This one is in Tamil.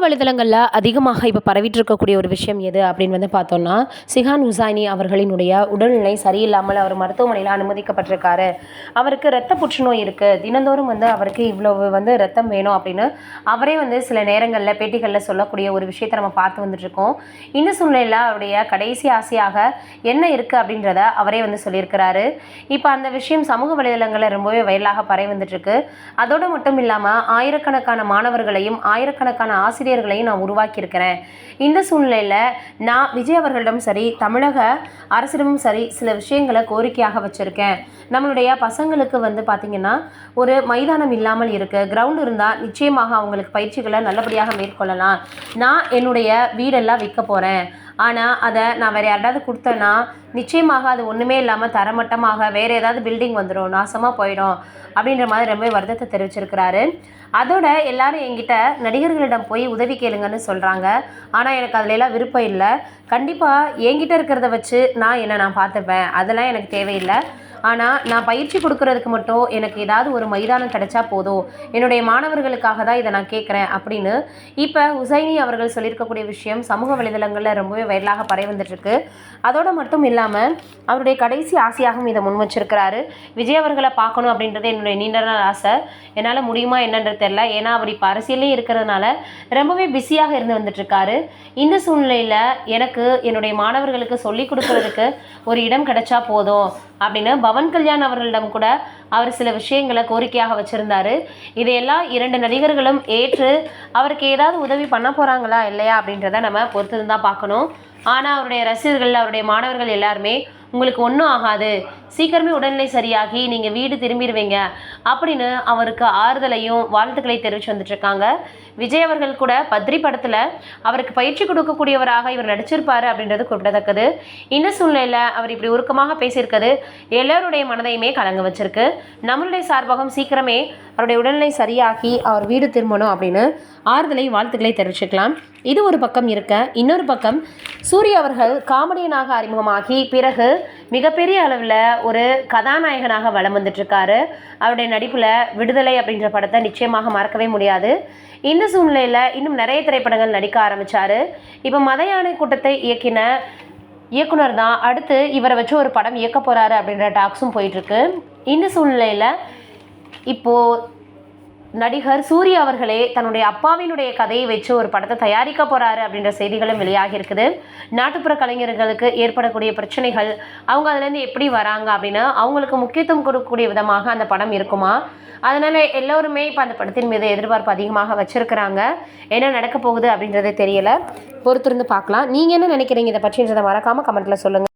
வலைதளங்களில் அதிகமாக இப்போ பரவிட்டு இருக்கக்கூடிய ஒரு விஷயம் எது அப்படின்னு பார்த்தோம்னா, சிஹான் ஹுசைனி அவர்களினுடைய உடல்நிலை சரியில்லாமல் அவர் மருத்துவமனையில் அனுமதிக்கப்பட்டிருக்காரு. அவருக்கு இரத்த புற்றுநோய் இருக்குது, தினந்தோறும் அவருக்கு இவ்வளவு ரத்தம் வேணும் அப்படின்னு அவரே சில நேரங்களில் பேட்டிகளில் சொல்லக்கூடிய ஒரு விஷயத்தை நம்ம பார்த்து வந்துட்டுருக்கோம். இந்த சூழ்நிலையில் அவருடைய கடைசி ஆசையாக என்ன இருக்குது அப்படின்றத அவரே சொல்லியிருக்கிறாரு. இப்போ அந்த விஷயம் சமூக வலைதளங்களில் ரொம்பவே வைரலாக பரவி வந்துட்டுருக்கு. அதோடு மட்டும் இல்லாமல் ஆயிரக்கணக்கான மாணவர்களையும் ஆயிரக்கணக்கான ஆசிரியர்களையும் நான் உருவாக்கியிருக்கிறேன். இந்த சூழ்நிலையில் நான் விஜய் அவர்களிடம் சரி, தமிழக அரசிடமும் சரி, சில விஷயங்களை கோரிக்கையாக வச்சுருக்கேன். நம்மளுடைய பசங்களுக்கு பார்த்திங்கன்னா ஒரு மைதானம் இல்லாமல் இருக்குது. கிரவுண்ட் இருந்தால் நிச்சயமாக அவங்களுக்கு பயிற்சிகளை நல்லபடியாக மேற்கொள்ளலாம். நான் என்னுடைய வீடெல்லாம் விற்க போகிறேன். ஆனால் அதை நான் வேறு யாராவது கொடுத்தேன்னா நிச்சயமாக அது ஒன்றுமே இல்லாமல் தரமட்டமாக வேறு ஏதாவது பில்டிங் வந்துடும், நாசமாக போயிடும் அப்படின்ற மாதிரி ரொம்ப வருத்தத்தை தெரிவிச்சிருக்கிறாரு. அதோட எல்லாரும் என்கிட்ட நடிகர்களிடம் போய் உதவி கேளுங்கன்னு சொல்கிறாங்க. ஆனால் எனக்கு அதிலெல்லாம் விருப்பம் இல்லை. கண்டிப்பாக என்கிட்ட இருக்கிறத வச்சு நான் பார்த்துப்பேன், அதெல்லாம் எனக்கு தேவையில்லை. ஆனால் நான் பயிற்சி கொடுக்கறதுக்கு மட்டும் எனக்கு ஏதாவது ஒரு மைதானம் கிடைச்சா போதும், என்னுடைய மாணவர்களுக்காக தான் இதை நான் கேட்குறேன் அப்படின்னு இப்போ ஹுசைனி அவர்கள் சொல்லியிருக்கக்கூடிய விஷயம் சமூக வலைதளங்களில் ரொம்பவே வைரலாக பரவி வந்துட்டுருக்கு. அதோடு மட்டும் இல்லாமல் அவருடைய கடைசி ஆசையாகவும் இதை முன் வச்சிருக்கிறாரு. விஜய் அவர்களை பார்க்கணும் அப்படின்றது என்னுடைய நீண்ட நாள் ஆசை. என்னால் முடியுமா என்னன்றது தெரியல. ஏன்னா அவர் இப்போ அரசியலே இருக்கிறதுனால ரொம்பவே பிஸியாக இருந்து வந்துட்டுருக்காரு. இந்த சூழ்நிலையில் எனக்கு என்னுடைய மாணவர்களுக்கு சொல்லிக் கொடுக்கறதுக்கு ஒரு இடம் கிடைச்சா போதும் அப்படின்னு பவன் கல்யாண் அவர்களிடம் கூட அவர் சில விஷயங்களை கோரிக்கையாக வச்சுருந்தாரு. இதையெல்லாம் 2 நடிகர்களும் ஏற்று அவருக்கு ஏதாவது உதவி பண்ண போகிறாங்களா இல்லையா அப்படின்றத நம்ம பொறுத்து தான் பார்க்கணும். ஆனால் அவருடைய ரசிகர்கள், அவருடைய மாணவர்கள் எல்லாருமே உங்களுக்கு ஒன்றும் ஆகாது, சீக்கிரமே உடல்நிலை சரியாகி நீங்கள் வீடு திரும்பிடுவீங்க அப்படின்னு அவருக்கு ஆறுதலையும் வாழ்த்துக்களை தெரிவித்து வந்துட்டுருக்காங்க. விஜய் அவர்கள் கூட பத்ரி படத்தில் அவருக்கு பயிற்சி கொடுக்கக்கூடியவராக இவர் நடிச்சிருப்பார் அப்படின்றது குறிப்பிடத்தக்கது. இந்த சூழ்நிலையில் அவர் இப்படி உருக்கமாக பேசியிருக்கிறது எல்லோருடைய மனதையுமே கலங்க வச்சிருக்கு. நம்மளுடைய சார்பாகம் சீக்கிரமே அவருடைய உடல்நிலை சரியாகி அவர் வீடு திரும்பணும் அப்படின்னு ஆறுதலை வாழ்த்துக்களை தெரிவிச்சுக்கலாம். இது ஒரு பக்கம் இருக்க, இன்னொரு பக்கம் சூர்யா அவர்கள் காமெடியனாக அறிமுகமாகி பிறகு மிகப்பெரிய அளவில் ஒரு கதாநாயகனாக வலம் வந்துட்டுருக்காரு. அவருடைய நடிப்பில் விடுதலை அப்படின்ற படத்தை நிச்சயமாக மறக்கவே முடியாது. இந்த சூழ்நிலையில் இன்னும் நிறைய திரைப்படங்கள் நடிக்க ஆரம்பித்தார். இப்போ மத யானை கூட்டத்தை இயக்கின இயக்குனர் தான் அடுத்து இவரை வச்சு ஒரு படம் இயக்க போகிறாரு அப்படின்ற டாக்ஸும் போயிட்டுருக்கு. இந்த சூழ்நிலையில் இப்போது நடிகர் சூர்யா அவர்களே தன்னுடைய அப்பாவினுடைய கதையை வச்சு ஒரு படத்தை தயாரிக்க போகிறாரு அப்படின்ற செய்திகளும் வெளியாகி இருக்குது. நாட்டுப்புற கலைஞர்களுக்கு ஏற்படக்கூடிய பிரச்சனைகள், அவங்க அதுலேருந்து எப்படி வராங்க அப்படின்னு அவங்களுக்கு முக்கியத்துவம் கொடுக்கக்கூடிய விதமாக அந்த படம் இருக்குமா. அதனால் எல்லோருமே இப்போ அந்த படத்தின் மீது எதிர்பார்ப்பு அதிகமாக வச்சுருக்கிறாங்க. என்ன நடக்க போகுது அப்படின்றதே தெரியலை, பொறுத்திருந்து பார்க்கலாம். நீங்கள் என்ன நினைக்கிறீங்க இதை பற்றின்றதை மறக்காமல் கமெண்ட்டில் சொல்லுங்கள்.